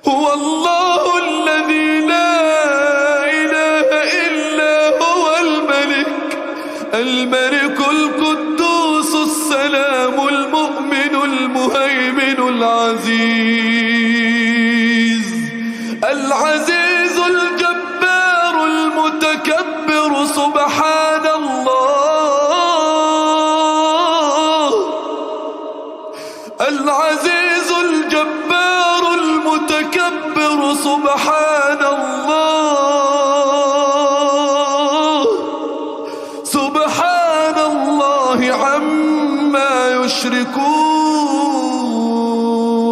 هو الله الذي لا إله إلا هو الملك القدوس السلام المؤمن المهيمن العزيز الجبار المتكبر سبحان الله. العزيز الجبار المتكبر سبحان الله. سبحان الله عما يشركون.